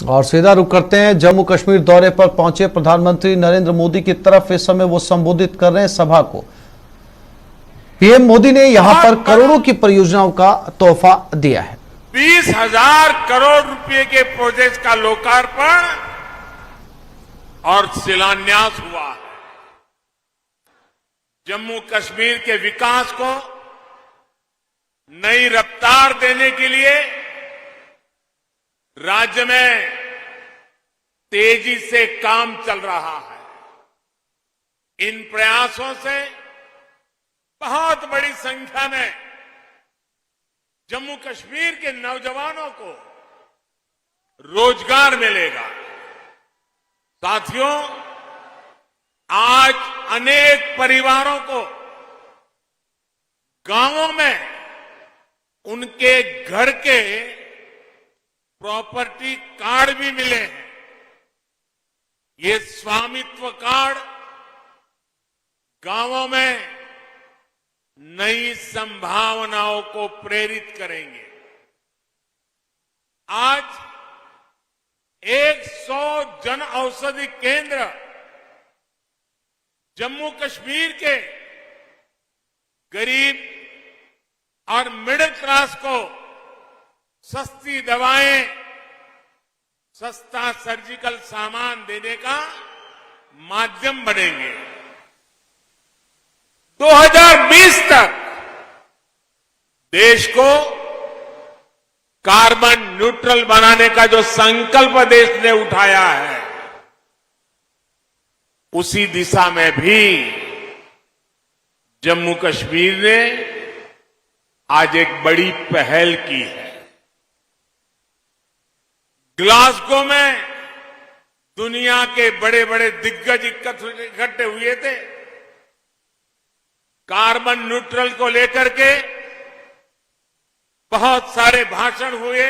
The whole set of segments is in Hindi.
और सीधा रुख करते हैं जम्मू कश्मीर दौरे पर पहुंचे प्रधानमंत्री नरेंद्र मोदी की तरफ। इस समय वो संबोधित कर रहे हैं सभा को। पीएम मोदी ने यहां पर करोड़ों की परियोजनाओं का तोहफा दिया है। 20,000 करोड़ रुपए के प्रोजेक्ट का लोकार्पण और शिलान्यास हुआ है। जम्मू कश्मीर के विकास को नई रफ्तार देने के लिए राज्य में तेजी से काम चल रहा है। इन प्रयासों से बहुत बड़ी संख्या में जम्मू कश्मीर के नौजवानों को रोजगार मिलेगा। साथियों, आज अनेक परिवारों को गांवों में उनके घर के प्रॉपर्टी कार्ड भी मिले हैं। ये स्वामित्व कार्ड गांवों में नई संभावनाओं को प्रेरित करेंगे। आज 100 जन औषधि केंद्र जम्मू कश्मीर के गरीब और मिडिल क्लास को सस्ती दवाएं, सस्ता सर्जिकल सामान देने का माध्यम बनेंगे। 2020 तक देश को कार्बन न्यूट्रल बनाने का जो संकल्प देश ने उठाया है, उसी दिशा में भी जम्मू कश्मीर ने आज एक बड़ी पहल की है। ग्लासगो में दुनिया के बड़े बड़े दिग्गज इकट्ठे हुए थे। कार्बन न्यूट्रल को लेकर के बहुत सारे भाषण हुए,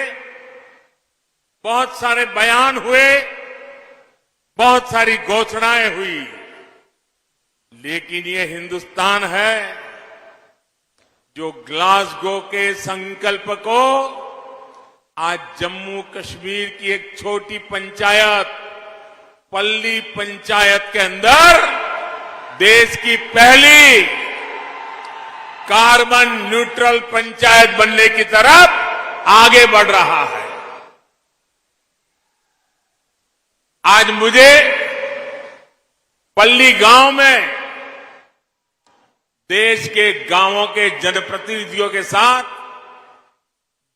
बहुत सारे बयान हुए, बहुत सारी घोषणाएं हुई, लेकिन ये हिंदुस्तान है जो ग्लासगो के संकल्प को आज जम्मू कश्मीर की एक छोटी पंचायत, पल्ली पंचायत के अंदर देश की पहली कार्बन न्यूट्रल पंचायत बनने की तरफ आगे बढ़ रहा है। आज मुझे पल्ली गांव में देश के गांवों के जनप्रतिनिधियों के साथ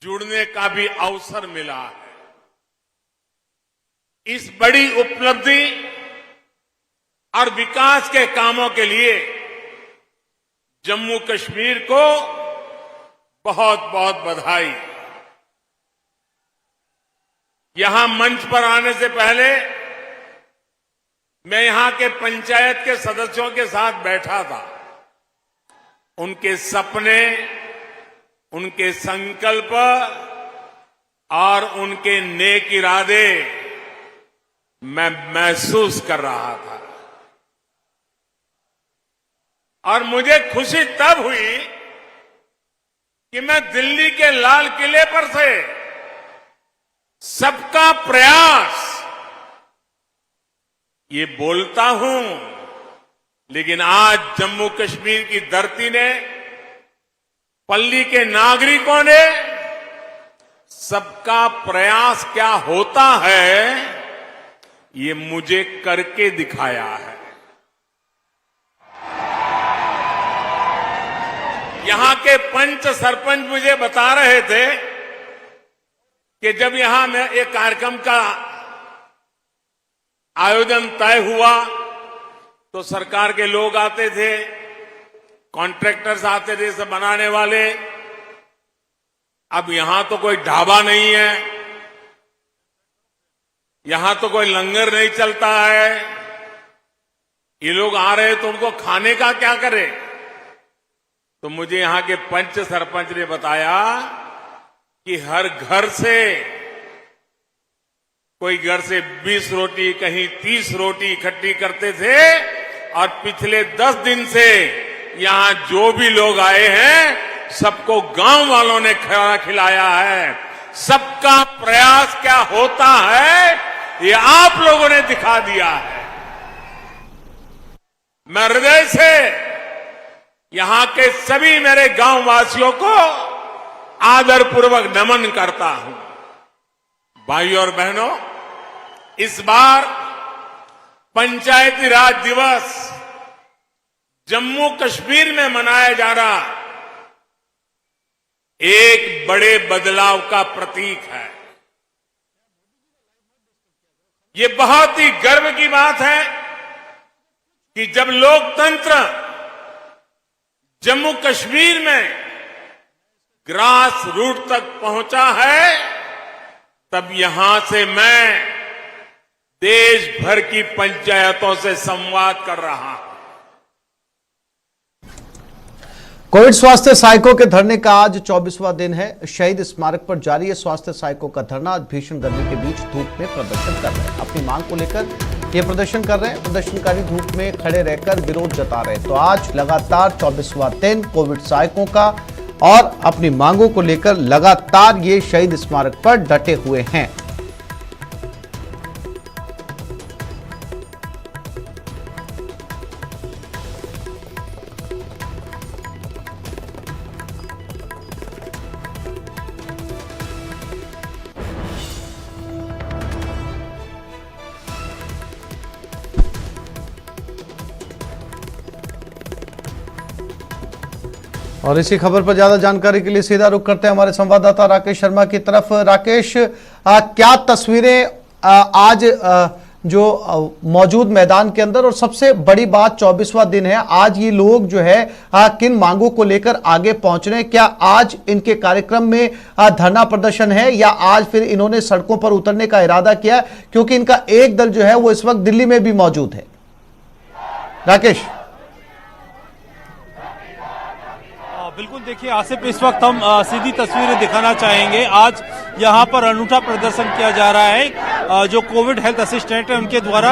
जुड़ने का भी अवसर मिला है। इस बड़ी उपलब्धि और विकास के कामों के लिए जम्मू कश्मीर को बहुत बहुत बधाई। यहां मंच पर आने से पहले मैं यहां के पंचायत के सदस्यों के साथ बैठा था। उनके सपने, उनके संकल्प और उनके नेक इरादे मैं महसूस कर रहा था। और मुझे खुशी तब हुई कि मैं दिल्ली के लाल किले पर से सबका प्रयास ये बोलता हूं, लेकिन आज जम्मू कश्मीर की धरती ने, पल्ली के नागरिकों ने सबका प्रयास क्या होता है ये मुझे करके दिखाया है। यहां के पंच सरपंच मुझे बता रहे थे कि जब यहां में एक कार्यक्रम का आयोजन तय हुआ तो सरकार के लोग आते थे, कॉन्ट्रैक्टर्स आते थे, सब बनाने वाले। अब यहां तो कोई ढाबा नहीं है, यहां तो कोई लंगर नहीं चलता है। ये लोग आ रहे तो उनको खाने का क्या करे? तो मुझे यहां के पंच सरपंच ने बताया कि हर घर से, कोई घर से 20 रोटी, कहीं 30 रोटी इकट्ठी करते थे। और पिछले 10 दिन से यहां जो भी लोग आए हैं सबको गांव वालों ने खाना खिलाया है। सबका प्रयास क्या होता है, ये आप लोगों ने दिखा दिया है। मैं हृदय से यहां के सभी मेरे गांव वासियों को आदरपूर्वक नमन करता हूं। भाइयों और बहनों, इस बार पंचायती राज दिवस जम्मू कश्मीर में मनाया जा रहा एक बड़े बदलाव का प्रतीक है। ये बहुत ही गर्व की बात है कि जब लोकतंत्र जम्मू कश्मीर में ग्रास रूट तक पहुंचा है, तब यहां से मैं देश भर की पंचायतों से संवाद कर रहा हूं। कोविड स्वास्थ्य सहायकों के धरने का आज 24वां दिन है। शहीद स्मारक पर जारी है स्वास्थ्य सहायकों का धरना। आज भीषण गर्मी के बीच धूप में प्रदर्शन कर रहे हैं, अपनी मांग को लेकर ये प्रदर्शन कर रहे हैं। प्रदर्शनकारी धूप में खड़े रहकर विरोध जता रहे हैं। तो आज लगातार 24वां दिन कोविड सहायकों का और अपनी मांगों को लेकर लगातार ये शहीद स्मारक पर डटे हुए हैं। और इसी खबर पर ज्यादा जानकारी के लिए सीधा रुख करते हैं हमारे संवाददाता राकेश शर्मा की तरफ। राकेश, क्या तस्वीरें आज जो मौजूद मैदान के अंदर, और सबसे बड़ी बात 24वां दिन है, आज ये लोग जो है किन मांगों को लेकर आगे पहुंच रहे हैं? क्या आज इनके कार्यक्रम में धरना प्रदर्शन है या आज फिर इन्होंने सड़कों पर उतरने का इरादा किया? क्योंकि इनका एक दल जो है वो इस वक्त दिल्ली में भी मौजूद है। राकेश। बिल्कुल, देखिए आसिफ, इस वक्त हम सीधी तस्वीरें दिखाना चाहेंगे। आज यहाँ पर अनूठा प्रदर्शन किया जा रहा है। जो कोविड हेल्थ असिस्टेंट है उनके द्वारा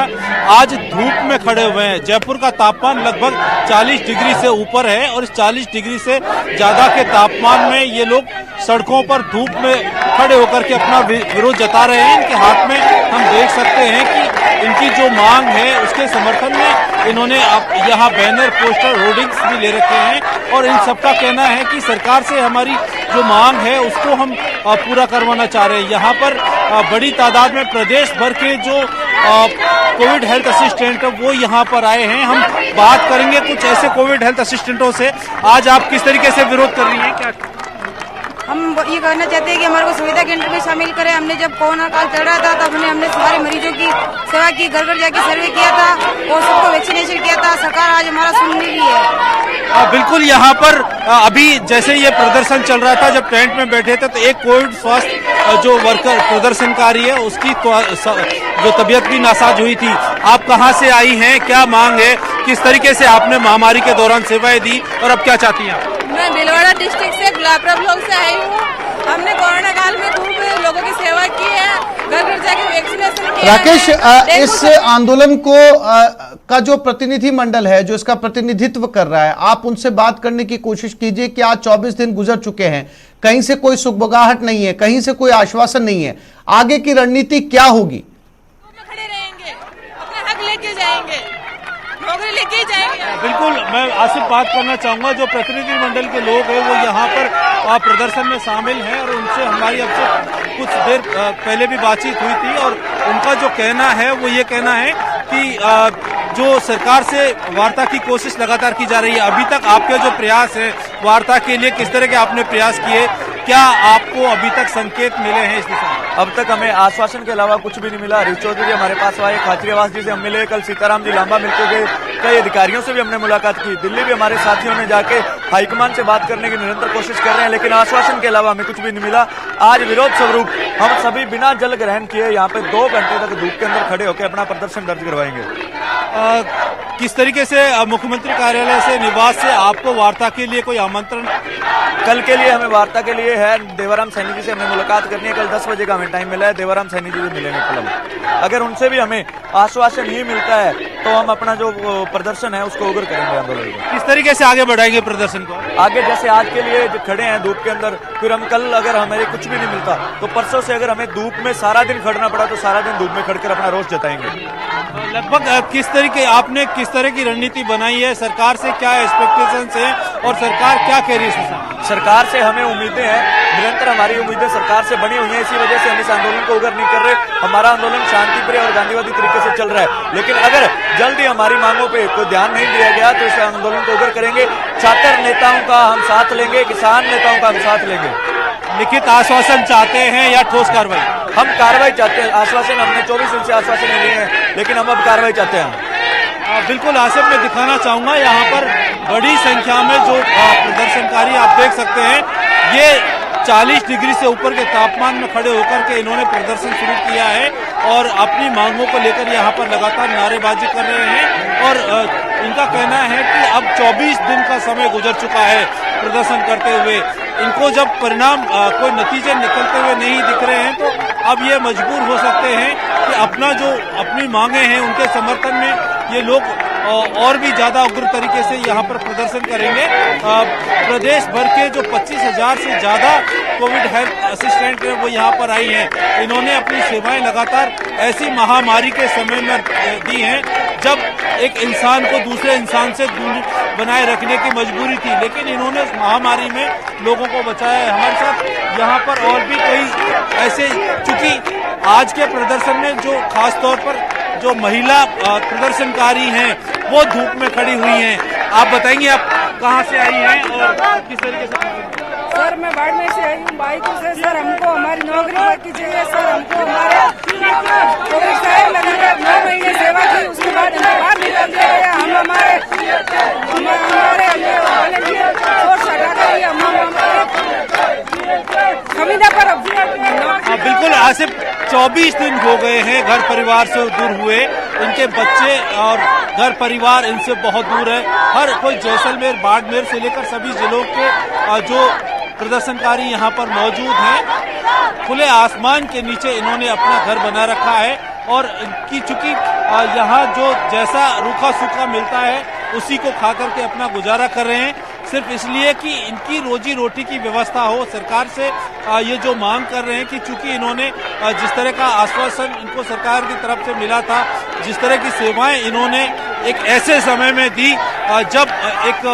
आज धूप में खड़े हुए हैं। जयपुर का तापमान लगभग 40 डिग्री से ऊपर है और इस 40 डिग्री से ज्यादा के तापमान में ये लोग सड़कों पर धूप में खड़े होकर के अपना विरोध जता रहे हैं। इनके हाथ में हम देख सकते हैं कि इनकी जो मांग है उसके समर्थन में इन्होंने यहाँ बैनर, पोस्टर, होर्डिंग्स भी ले रखे हैं और इन सबका कहना है कि सरकार से हमारी जो मांग है उसको हम पूरा करवाना चाह रहे हैं। यहाँ पर बड़ी तादाद में प्रदेश भर के जो कोविड हेल्थ असिस्टेंट वो यहाँ पर आए हैं। हम बात करेंगे कुछ ऐसे कोविड हेल्थ असिस्टेंटों से। आज आप किस तरीके से विरोध कर रही हैं? क्या हम ये कहना चाहते हैं कि हमारे को सुविधा केंद्र में शामिल करें। हमने जब कोरोना काल चल रहा था तब हमने सारे मरीजों की सेवा की, घर घर जाके सर्वे किया था और सबको वैक्सीनेशन किया था। सरकार आज हमारा सुन नहीं रही है। बिल्कुल, यहाँ पर अभी जैसे ये प्रदर्शन चल रहा था, जब टेंट में बैठे थे तो एक कोविड स्वास्थ्य जो वर्कर प्रदर्शनकारी है उसकी जो तबीयत भी नासाज हुई थी। आप कहाँ से आई हैं, क्या मांग है, किस तरीके से आपने महामारी के दौरान सेवाएं दी और अब क्या चाहती हैं? मैं भीलवाड़ा डिस्ट्रिक्ट से गुलाबरा ब्लॉक से आई हूँ। हमने कोरोना काल में खूब लोगों की सेवा की है, घर घर जाके वैक्सीनेशन किया। राकेश, इस आंदोलन को का जो प्रतिनिधि मंडल है जो इसका प्रतिनिधित्व कर रहा है, आप उनसे बात करने की कोशिश कीजिए कि आज 24 दिन गुजर चुके हैं, कहीं से कोई सुगबुगाहट नहीं है, कहीं से कोई आश्वासन नहीं है, आगे की रणनीति क्या होगी? खड़े रहेंगे, अपना हक लेके जाएंगे, नौकरी लेके जाएंगे। बिल्कुल, मैं आसिफ बात करना चाहूंगा, जो प्रतिनिधि मंडल के लोग हैं वो यहाँ पर प्रदर्शन में शामिल हैं और उनसे हमारी अब से कुछ देर पहले भी बातचीत हुई थी और उनका जो कहना है वो ये कहना है कि जो सरकार से वार्ता की कोशिश लगातार की जा रही है। अभी तक आपके जो प्रयास है वार्ता के लिए, किस तरह के आपने प्रयास किए, क्या आपको अभी तक संकेत मिले हैं इस दिशा में? अब तक हमें आश्वासन के अलावा कुछ भी नहीं मिला। हरीश चौधरी हमारे पास आए, खाचरियावास जी से हम मिले, कल सीताराम जी लांबा मिलकर गए, कई अधिकारियों से भी हमने मुलाकात की। दिल्ली भी हमारे साथियों ने जाके हाईकमान से बात करने की निरंतर कोशिश कर रहे हैं, लेकिन आश्वासन के अलावा हमें कुछ भी नहीं मिला। आज विरोध स्वरूप हम सभी बिना जल ग्रहण किए यहाँ पे 2 घंटे तक धूप के अंदर खड़े होकर अपना प्रदर्शन दर्ज करवाएंगे। किस तरीके से मुख्यमंत्री कार्यालय से निवास से आपको वार्ता के लिए कोई आमंत्रण? कल के लिए हमें वार्ता के लिए है, देवाराम सैनी जी से हमें मुलाकात करनी है। कल 10 बजे का हमें टाइम मिला है, देवाराम सैनी जी से मिलेंगे कल हम। अगर उनसे भी हमें आश्वासन नहीं मिलता है तो हम अपना जो प्रदर्शन है उसको उग्र करेंगे आंदोलन को। किस तरीके से आगे बढ़ाएंगे प्रदर्शन को? आगे जैसे आज के लिए जो खड़े हैं धूप के अंदर, फिर हम कल अगर हमें कुछ भी नहीं मिलता तो परसों से अगर हमें धूप में सारा दिन खड़ना पड़ा तो सारा दिन धूप में खड़कर अपना रोष जताएंगे। लगभग आपने किस तरह की रणनीति बनाई है? सरकार से क्या एक्सपेक्टेशंस है और सरकार क्या कह रही है? सरकार से हमें उम्मीदें हैं, निरंतर हमारी उम्मीदें सरकार से बनी हुई हैं। इसी वजह से हम इस आंदोलन को उग्र नहीं कर रहे। हमारा आंदोलन शांतिप्रिय और गांधीवादी तरीके से चल रहा है, लेकिन अगर जल्दी हमारी मांगों पे कोई ध्यान नहीं दिया गया तो इस आंदोलन को उग्र करेंगे। छात्र नेताओं का हम साथ लेंगे, किसान नेताओं का हम साथ लेंगे। लिखित आश्वासन चाहते हैं या ठोस कार्रवाई? हम कार्रवाई चाहते हैं। आश्वासन हमने 24 दिन से आश्वासन नहीं लिए हैं, लेकिन हम अब कार्रवाई चाहते हैं। बिल्कुल आसिफ, मैं दिखाना चाहूंगा यहाँ पर बड़ी संख्या में जो प्रदर्शनकारी आप देख सकते हैं, ये 40 डिग्री से ऊपर के तापमान में खड़े होकर के इन्होंने प्रदर्शन शुरू किया है और अपनी मांगों को लेकर यहाँ पर लगातार नारेबाजी कर रहे हैं। और इनका कहना है कि अब 24 दिन का समय गुजर चुका है प्रदर्शन करते हुए। इनको जब परिणाम कोई नतीजे निकलते हुए नहीं दिख रहे हैं तो अब ये मजबूर हो सकते हैं कि अपनी मांगे हैं उनके समर्थन में ये लोग और भी ज्यादा उग्र तरीके से यहाँ पर प्रदर्शन करेंगे। प्रदेश भर के जो 25,000 से ज्यादा कोविड हेल्थ असिस्टेंट हैं वो यहाँ पर आई हैं। इन्होंने अपनी सेवाएं लगातार ऐसी महामारी के समय में दी हैं जब एक इंसान को दूसरे इंसान से दूरी बनाए रखने की मजबूरी थी, लेकिन इन्होंने उस महामारी में लोगों को बचाया है। हमारे साथ यहाँ पर और भी कई ऐसे, चूंकि आज के प्रदर्शन में जो खास तौर पर जो महिला प्रदर्शनकारी हैं वो धूप में खड़ी हुई हैं। आप बताएंगे आप कहाँ से आई हैं और किस तरीके से? सर मैं बाड़मेर से आई हूँ बाइकों से। सर हमको हमारी नौकरी पक्की चाहिए। सर हमको हमारे कोविड साहब लगातार 9 महीने सेवा की, उसके बाद हमें बाहर निकाल दिया गया। हम हमारे सोर्स हटाकर हम संविदा पर। बिल्कुल आसिफ, 24 दिन हो गए हैं घर परिवार से दूर हुए। इनके बच्चे और घर परिवार इनसे बहुत दूर है। हर कोई जैसलमेर, बाड़मेर से लेकर सभी जिलों के जो प्रदर्शनकारी यहाँ पर मौजूद हैं, खुले आसमान के नीचे इन्होंने अपना घर बना रखा है और इनकी चूंकि यहाँ जो जैसा रूखा सूखा मिलता है उसी को खा करके अपना गुजारा कर रहे हैं, सिर्फ इसलिए कि इनकी रोजी रोटी की व्यवस्था हो। सरकार से ये जो मांग कर रहे हैं कि चूंकि इन्होंने जिस तरह का आश्वासन इनको सरकार की तरफ से मिला था, जिस तरह की सेवाएं इन्होंने एक ऐसे समय में दी जब एक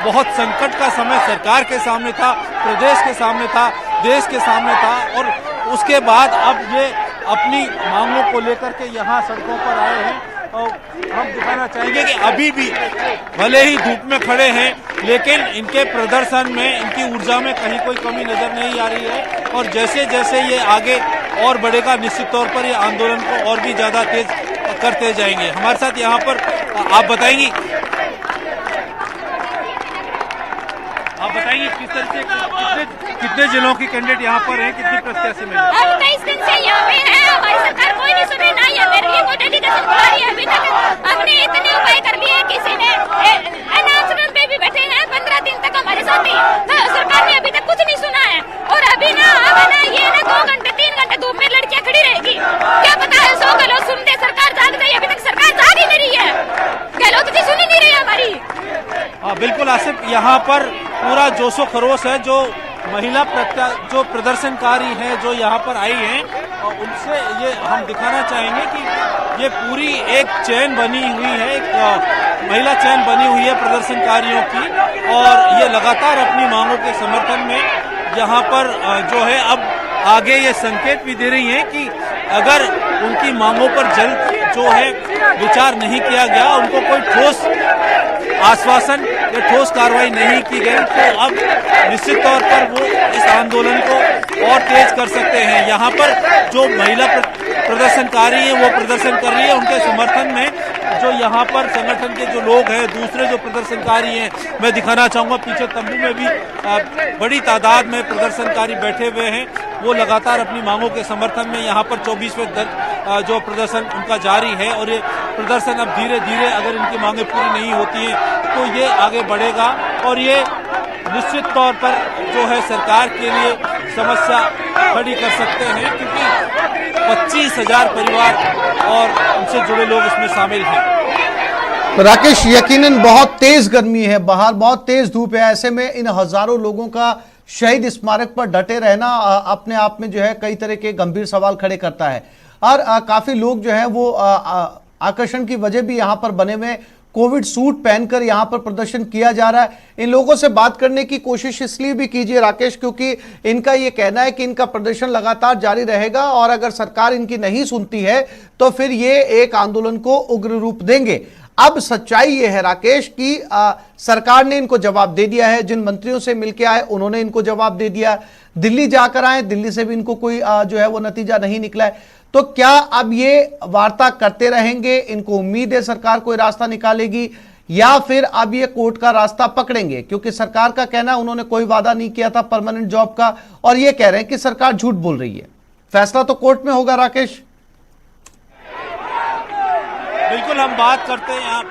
बहुत संकट का समय सरकार के सामने था, प्रदेश के सामने था, देश के सामने था, और उसके बाद अब ये अपनी मांगों को लेकर के यहाँ सड़कों पर आए हैं। और हम दिखाना चाहेंगे कि अभी भी भले ही धूप में खड़े हैं, लेकिन इनके प्रदर्शन में, इनकी ऊर्जा में कहीं कोई कमी नजर नहीं आ रही है। और जैसे जैसे ये आगे और बढ़ेगा, निश्चित तौर पर ये आंदोलन को और भी ज्यादा तेज करते जाएंगे। हमारे साथ यहाँ पर आप बताएंगी किस तरह से कितने जिलों की कैंडिडेट यहाँ पर हैं, कितनी प्रत्याशी में? 23 दिन से यहाँ पे है, हमारी सरकार कोई नहीं सुने, ना ये मेरे लिए कोई डेलीगेशन बुला रही है। अभी तक हमने इतने उपाय कर लिए, किसी ने अनाउंसमेंट पे भी बैठे हैं 15 दिन तक हमारे साथ ही, तो सरकार ने अभी तक कुछ नहीं सुना है। और अभी ना अब ना ये ना 2 घंटे 3 घंटे धूप में लड़कियां खड़ी रहेगी, क्या पता है 100 गहलोत सुन दे, सरकार जाग जाए। अभी तक सरकार जाग ही नहीं रही है, गहलोत जी सुन ही नहीं रही हमारी। बिल्कुल आसिफ, यहाँ पर पूरा जोशो खरोश है। जो महिला जो प्रदर्शनकारी हैं जो यहाँ पर आई हैं, और उनसे ये हम दिखाना चाहेंगे कि ये पूरी एक चैन बनी हुई है, एक महिला चैन बनी हुई है प्रदर्शनकारियों की, और ये लगातार अपनी मांगों के समर्थन में यहाँ पर जो है अब आगे ये संकेत भी दे रही हैं कि अगर उनकी मांगों पर जल्द जो है विचार नहीं किया गया, उनको कोई ठोस आश्वासन या ठोस कार्रवाई नहीं की गई, तो अब निश्चित तौर पर वो इस आंदोलन को और तेज कर सकते हैं। यहाँ पर जो महिला प्रदर्शनकारी है वो प्रदर्शन कर रही है, उनके समर्थन में जो यहाँ पर संगठन के जो लोग हैं, दूसरे जो प्रदर्शनकारी हैं, मैं दिखाना चाहूंगा पीछे तंबू में भी बड़ी तादाद में प्रदर्शनकारी बैठे हुए हैं। वो लगातार अपनी मांगों के समर्थन में यहाँ पर 24वें जो प्रदर्शन उनका जारी है, और ये प्रदर्शन अब धीरे धीरे अगर इनकी मांगे पूरी नहीं होती हैं तो ये आगे बढ़ेगा और ये निश्चित तौर पर जो है सरकार के लिए समस्या खड़ी कर सकते हैं, क्योंकि 25,000 परिवार और उनसे जुड़े लोग इसमें शामिल हैं। राकेश, यकीनन बहुत तेज गर्मी है, बाहर बहुत तेज धूप है, ऐसे में इन हजारों लोगों का शहीद स्मारक पर डटे रहना अपने आप में जो है कई तरह के गंभीर सवाल खड़े करता है। और काफी लोग जो है वो आकर्षण की वजह भी यहाँ पर बने हुए कोविड सूट पहनकर यहाँ पर प्रदर्शन किया जा रहा है। इन लोगों से बात करने की कोशिश इसलिए भी कीजिए राकेश, क्योंकि इनका ये कहना है कि इनका प्रदर्शन लगातार जारी रहेगा और अगर सरकार इनकी नहीं सुनती है तो फिर ये एक आंदोलन को उग्र रूप देंगे। अब सच्चाई ये है राकेश कि सरकार ने इनको जवाब दे दिया है, जिन मंत्रियों से मिलकर आए उन्होंने इनको जवाब दे दिया, दिल्ली जाकर आए, दिल्ली से भी इनको कोई जो है वो नतीजा नहीं निकला है। तो क्या अब ये वार्ता करते रहेंगे, इनको उम्मीद है सरकार कोई रास्ता निकालेगी, या फिर अब ये कोर्ट का रास्ता पकड़ेंगे? क्योंकि सरकार का कहना उन्होंने कोई वादा नहीं किया था परमानेंट जॉब का और ये कह रहे हैं कि सरकार झूठ बोल रही है। फैसला तो कोर्ट में होगा राकेश। बिल्कुल हम बात करते हैं यहाँ,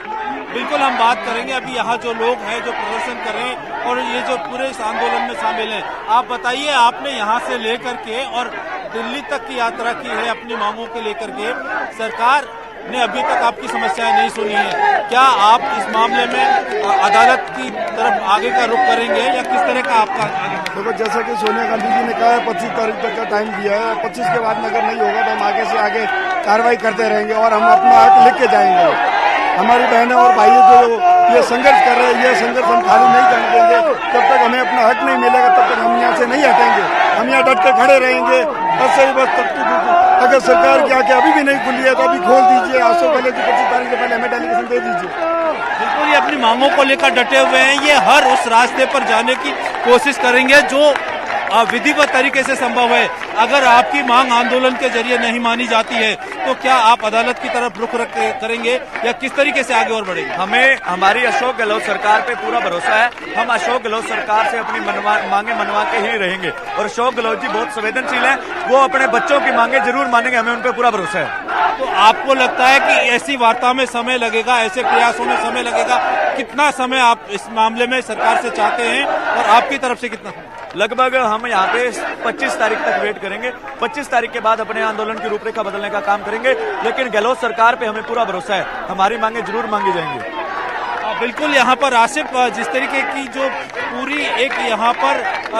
बिल्कुल हम बात करेंगे अभी यहाँ जो लोग हैं जो प्रदर्शन कर रहे हैं और ये जो पूरे इस आंदोलन में शामिल हैं। आप बताइए, आपने यहाँ से लेकर के और दिल्ली तक की यात्रा की है अपनी मांगों के लेकर के, सरकार ने अभी तक आपकी समस्याएं नहीं सुनी है। क्या आप इस मामले में अदालत की तरफ आगे का रुख करेंगे या किस तरह का आपका आगे? देखो, जैसा कि सोनिया गांधी जी ने कहा है 25 तारीख तक का टाइम दिया है, 25 के बाद में अगर नहीं होगा तो हम आगे से आगे कार्रवाई करते रहेंगे और हम अपना हक लिख के जाएंगे। हमारी बहनें और भाई जो ये संघर्ष कर रहे हैं, ये संघर्ष हम खाली नहीं करने देंगे। जब तक हमें अपना हक नहीं मिलेगा तब तक हम यहाँ से नहीं हटेंगे, हम यहाँ डट के खड़े रहेंगे। बस सही बस तब तक अगर सरकार की आंखें अभी भी नहीं खुली है तो अभी खोल दीजिए, आज से पहले 25 तारीख से पहले हमें डेलीगेशन दे दीजिए। बिल्कुल, ये अपनी मांगों को लेकर डटे हुए हैं, ये हर उस रास्ते पर जाने की कोशिश करेंगे जो विधिवत तरीके से संभव है। अगर आपकी मांग आंदोलन के जरिए नहीं मानी जाती है तो क्या आप अदालत की तरफ रुख करेंगे या किस तरीके से आगे और बढ़ेंगे? हमें हमारी अशोक गहलोत सरकार पे पूरा भरोसा है। हम अशोक गहलोत सरकार से अपनी मांगे मनवा के ही रहेंगे और अशोक गहलोत जी बहुत संवेदनशील हैं, वो अपने बच्चों की मांगे जरूर मानेंगे, हमें उन पर पूरा भरोसा है। तो आपको लगता है कि ऐसी वार्ता में समय लगेगा, ऐसे प्रयासों में समय लगेगा? कितना समय आप इस मामले में सरकार से चाहते हैं और आपकी तरफ से कितना? लगभग हम यहाँ पे 25 तारीख तक वेट करेंगे। 25 तारीख के बाद अपने आंदोलन की रूपरेखा बदलने का काम करेंगे, लेकिन गहलोत सरकार पे हमें पूरा भरोसा है, हमारी मांगे जरूर मांगी जाएंगी। बिल्कुल, यहाँ पर आसिफ, जिस तरीके की जो पूरी एक यहाँ पर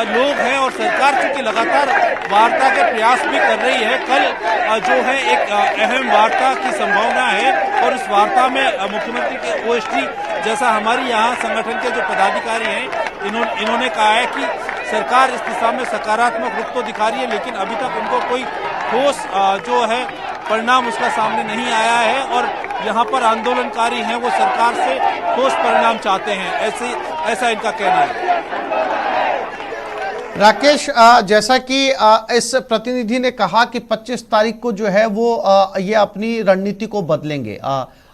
लोग हैं और सरकार चूंकि लगातार वार्ता के प्रयास भी कर रही है, कल जो है एक अहम वार्ता की संभावना है और इस वार्ता में मुख्यमंत्री के ओएसडी जैसा हमारी यहाँ संगठन के जो पदाधिकारी हैं इन्होंने कहा है कि सरकार इस दिशा में सकारात्मक रुख तो दिखा रही है, लेकिन अभी तक उनको कोई ठोस जो है परिणाम उसका सामने नहीं आया है और यहाँ पर आंदोलनकारी हैं वो सरकार से ठोस परिणाम चाहते हैं, ऐसा इनका कहना है। राकेश, जैसा कि इस प्रतिनिधि ने कहा कि 25 तारीख को जो है वो ये अपनी रणनीति को बदलेंगे।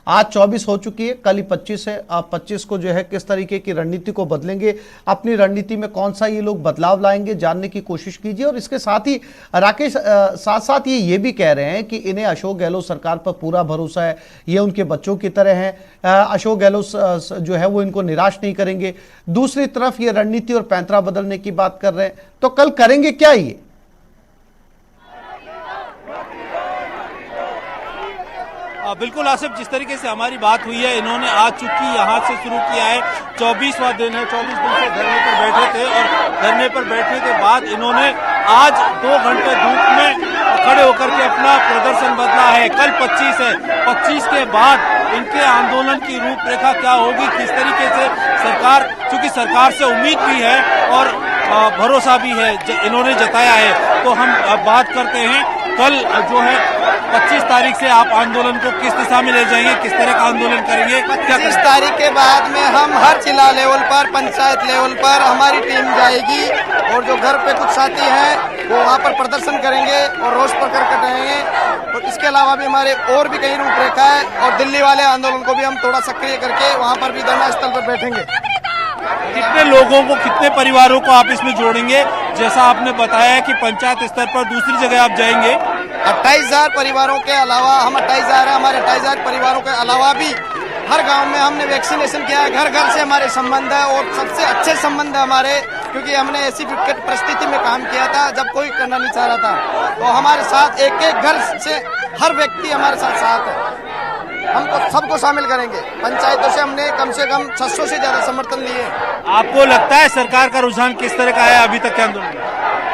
आज 24 हो चुकी है, कल ही 25 है। 25 को जो है किस तरीके की रणनीति को बदलेंगे, अपनी रणनीति में कौन सा ये लोग बदलाव लाएंगे, जानने की कोशिश कीजिए। और इसके साथ ही राकेश साथ साथ ये भी कह रहे हैं कि इन्हें अशोक गहलोत सरकार पर पूरा भरोसा है, ये उनके बच्चों की तरह हैं, अशोक गहलोत जो है वो इनको निराश नहीं करेंगे। दूसरी तरफ ये रणनीति और पैंतरा बदलने की बात कर रहे हैं, तो कल करेंगे क्या ये? बिल्कुल आसिफ, जिस तरीके से हमारी बात हुई है, इन्होंने आज चूंकि यहाँ से शुरू किया है, 24वां दिन है, 24 दिन से धरने पर बैठे थे और धरने पर बैठने के बाद इन्होंने आज 2 घंटे धूप में खड़े होकर के अपना प्रदर्शन बदला है। कल 25 है, 25 के बाद इनके आंदोलन की रूपरेखा क्या होगी, किस तरीके से सरकार, चूंकि सरकार से उम्मीद भी है और भरोसा भी है इन्होंने जताया है, तो हम बात करते हैं कल जो है 25 तारीख से आप आंदोलन को किस दिशा में ले जाएंगे, किस तरह का आंदोलन करेंगे? 25 तारीख के बाद में हम हर जिला लेवल पर, पंचायत लेवल पर हमारी टीम जाएगी और जो घर पे कुछ साथी हैं वो वहाँ पर प्रदर्शन करेंगे और रोष प्रकट करेंगे। और इसके अलावा भी हमारे और भी कई रूपरेखा है और दिल्ली वाले आंदोलन को भी हम थोड़ा सक्रिय करके वहाँ पर भी धरना स्थल पर बैठेंगे। कितने लोगों को, कितने परिवारों को आप इसमें जोड़ेंगे? जैसा आपने बताया कि पंचायत स्तर पर दूसरी जगह आप जाएंगे। 28,000 परिवारों के अलावा, हम 28,000 है, हमारे 28,000 परिवारों के अलावा भी हर गांव में हमने वैक्सीनेशन किया है। घर घर से हमारे संबंध है और सबसे अच्छे संबंध है हमारे, क्योंकि हमने ऐसी विकट परिस्थिति में काम किया था जब कोई करना नहीं चाह रहा था। तो हमारे साथ एक एक घर से हर व्यक्ति हमारे साथ है। हमको सबको शामिल करेंगे। पंचायतों से हमने कम से कम 600 से ज्यादा समर्थन लिए। आपको लगता है सरकार का रुझान किस तरह का है अभी तक के आंदोलन?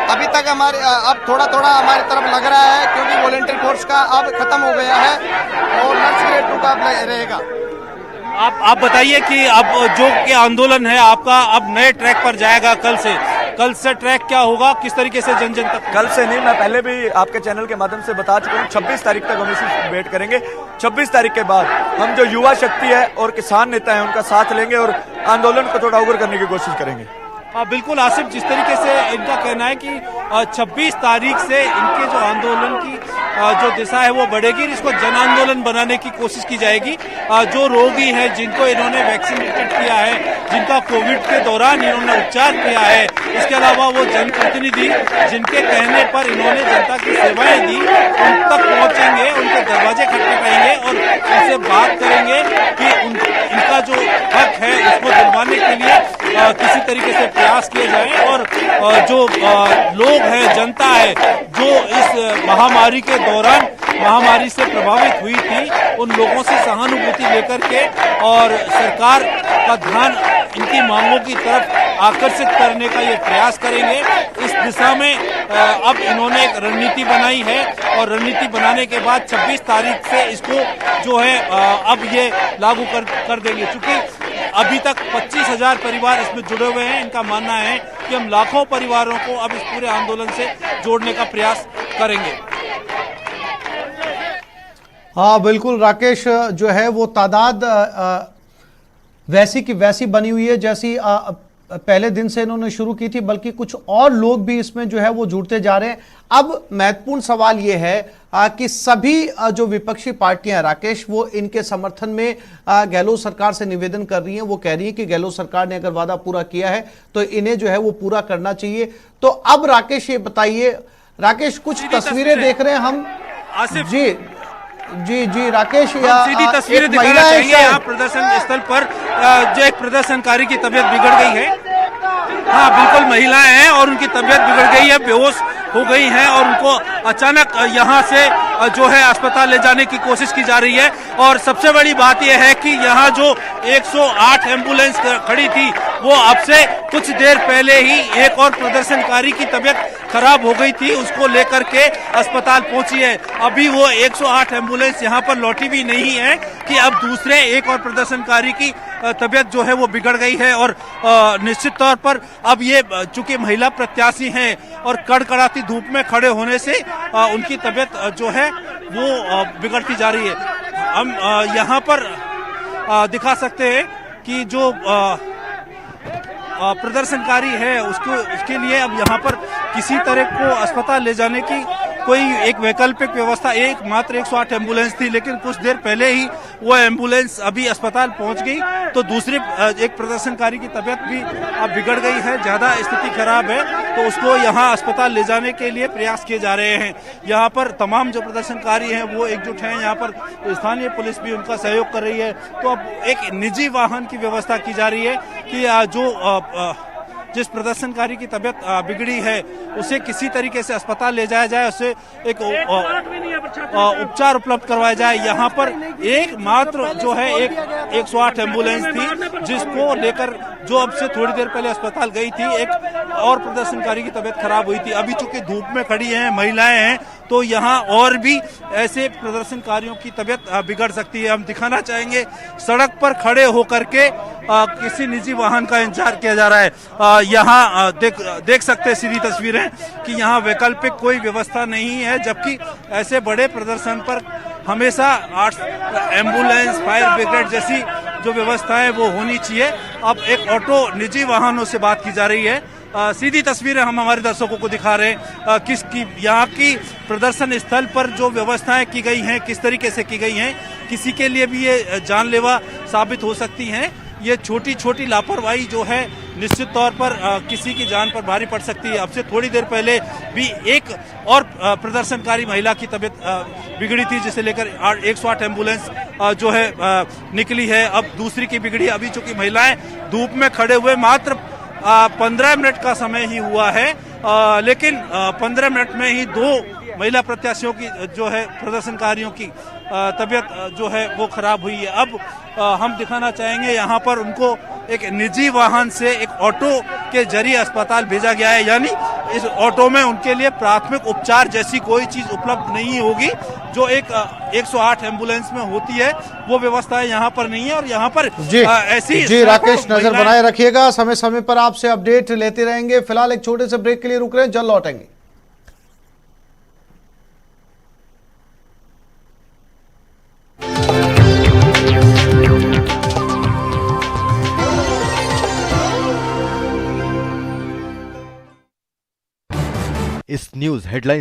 अभी तक हमारे अब थोड़ा थोड़ा हमारी तरफ लग रहा है, क्योंकि वॉलेंटियर फोर्स का अब खत्म हो गया है और नर्स ग्रेड 2 का रहेगा। आप बताइए कि अब जो के आंदोलन है आपका अब नए ट्रैक पर जाएगा कल से ट्रैक क्या होगा, किस तरीके से जन जन तक? कल से नहीं, मैं पहले भी आपके चैनल के माध्यम से बता चुका हूँ, 26 तारीख तक हम इसी वेट करेंगे। 26 तारीख के बाद हम जो युवा शक्ति है और किसान नेता है उनका साथ लेंगे और आंदोलन को थोड़ा उग्र करने की कोशिश करेंगे। बिल्कुल आसिफ, जिस तरीके से इनका कहना है कि 26 तारीख से इनके जो आंदोलन की जो दिशा है वो बढ़ेगी, इसको जन आंदोलन बनाने की कोशिश की जाएगी। जो रोगी हैं, जिनको इन्होंने वैक्सीनेटेड किया है, जिनका कोविड के दौरान इन्होंने उपचार किया है, इसके अलावा वो जनप्रतिनिधि जिनके कहने पर इन्होंने जनता की सेवाएं दी, उन तक पहुंचेंगे, उनके दरवाजे खटखटाएंगे और उनसे बात करेंगे कि इनका जो हक है उसको दिलवाने के लिए किसी तरीके से प्रयास किए जाए। और जो लोग हैं, जनता है जो इस महामारी के दौरान महामारी से प्रभावित हुई थी, उन लोगों से सहानुभूति लेकर के और सरकार का ध्यान इनकी मांगों की तरफ आकर्षित करने का ये प्रयास करेंगे। इस दिशा में अब इन्होंने एक रणनीति बनाई है और रणनीति बनाने के बाद 26 तारीख से इसको जो है अब ये लागू कर देंगे। चूंकि अभी तक 25,000 परिवार इसमें जुड़े हुए हैं, इनका मानना है कि हम लाखों परिवारों को अब इस पूरे आंदोलन से जोड़ने का प्रयास करेंगे। हाँ बिल्कुल राकेश, जो है वो तादाद वैसी की वैसी बनी हुई है जैसी पहले दिन से इन्होंने शुरू की थी, बल्कि कुछ और लोग भी इसमें जो है वो जुड़ते जा रहे हैं। अब महत्वपूर्ण सवाल ये है कि सभी जो विपक्षी पार्टियां हैं राकेश, वो इनके समर्थन में गहलोत सरकार से निवेदन कर रही हैं। वो कह रही है कि गहलोत सरकार ने अगर वादा पूरा किया है तो इन्हें जो है वो पूरा करना चाहिए। तो अब राकेश ये बताइए, राकेश कुछ तस्वीरें देख रहे हैं हम आसिफ जी राकेश, सीधी तस्वीरें दिखाना चाहिए। यहाँ प्रदर्शन स्थल पर जो एक प्रदर्शनकारी की तबीयत बिगड़ गई है। हाँ बिल्कुल, महिलाएं हैं और उनकी तबीयत बिगड़ गई है, बेहोश हो गई हैं और उनको अचानक यहाँ से जो है अस्पताल ले जाने की कोशिश की जा रही है। और सबसे बड़ी बात यह है कि यहाँ जो 108 एम्बुलेंस खड़ी थी वो अब से कुछ देर पहले ही एक और प्रदर्शनकारी की तबीयत खराब हो गई थी, उसको लेकर के अस्पताल पहुंची है। अभी वो 108 एम्बुलेंस यहाँ पर लौटी भी नहीं है कि अब दूसरे एक और प्रदर्शनकारी की तबीयत जो है वो बिगड़ गई है। और निश्चित तौर पर अब ये चूंकि महिला प्रत्याशी हैं और कड़कड़ाती धूप में खड़े होने से उनकी तबीयत जो है वो बिगड़ती जा रही है। हम यहाँ पर दिखा सकते हैं कि जो प्रदर्शनकारी है उसके लिए अब यहाँ पर किसी तरह को अस्पताल ले जाने की कोई एक वैकल्पिक व्यवस्था, एक मात्र 108 एम्बुलेंस थी, लेकिन कुछ देर पहले ही वो एम्बुलेंस अभी अस्पताल पहुंच गई तो दूसरे एक प्रदर्शनकारी की तबीयत भी अब बिगड़ गई है, ज्यादा स्थिति खराब है, तो उसको यहाँ अस्पताल ले जाने के लिए प्रयास किए जा रहे हैं। यहाँ पर तमाम जो प्रदर्शनकारी हैं वो एकजुट हैं, यहाँ पर स्थानीय पुलिस भी उनका सहयोग कर रही है। तो अब एक निजी वाहन की व्यवस्था की जा रही है कि जो जिस प्रदर्शनकारी की तबीयत बिगड़ी है उसे किसी तरीके से अस्पताल ले जाया जाए, उसे एक उपचार उपलब्ध करवाया जाए। यहाँ पर एक मात्र जो है एक 108 एम्बुलेंस थी जिसको लेकर जो अब से थोड़ी देर पहले अस्पताल गई थी, एक और प्रदर्शनकारी की तबीयत खराब हुई थी। अभी चूंकि धूप में खड़ी हैं, महिलाएं हैं, तो यहाँ और भी ऐसे प्रदर्शनकारियों की तबीयत बिगड़ सकती है। हम दिखाना चाहेंगे सड़क पर खड़े होकर के किसी निजी वाहन का इंतजार किया जा रहा है। यहाँ देख सकते हैं सीधी तस्वीरें कि यहाँ वैकल्पिक कोई व्यवस्था नहीं है, जबकि ऐसे बड़े प्रदर्शन पर हमेशा एम्बुलेंस, फायर ब्रिगेड जैसी जो व्यवस्था है वो होनी चाहिए। अब एक ऑटो निजी वाहनों से बात की जा रही है। सीधी तस्वीरें हम हमारे दर्शकों को दिखा रहे हैं किसकी यहाँ की प्रदर्शन स्थल पर जो व्यवस्थाएं की गई हैं किस तरीके से की गई हैं। किसी के लिए भी ये जानलेवा साबित हो सकती हैं। ये छोटी छोटी लापरवाही जो है निश्चित तौर पर किसी की जान पर भारी पड़ सकती है। अब से थोड़ी देर पहले भी एक और प्रदर्शनकारी महिला की तबीयत बिगड़ी थी, जिसे लेकर 108 एम्बुलेंस जो है निकली है। अब दूसरी की बिगड़ी। अभी चूंकि महिलाएं धूप में खड़े हुए मात्र 15 मिनट का समय ही हुआ है, लेकिन 15 मिनट में ही 2 महिला प्रत्याशियों की जो है प्रदर्शनकारियों की तबीयत जो है वो खराब हुई है। अब हम दिखाना चाहेंगे यहाँ पर उनको एक निजी वाहन से एक ऑटो के जरिए अस्पताल भेजा गया है, यानी इस ऑटो में उनके लिए प्राथमिक उपचार जैसी कोई चीज उपलब्ध नहीं होगी जो एक 108 एम्बुलेंस में होती है, वो व्यवस्था यहाँ पर नहीं है। और यहाँ पर ऐसी जी राकेश, नजर बनाए रखिएगा, समय समय पर आपसे अपडेट लेते रहेंगे। फिलहाल एक छोटे से ब्रेक के लिए रुक रहे हैं, जल्द लौटेंगे। इस न्यूज हेडलाइंस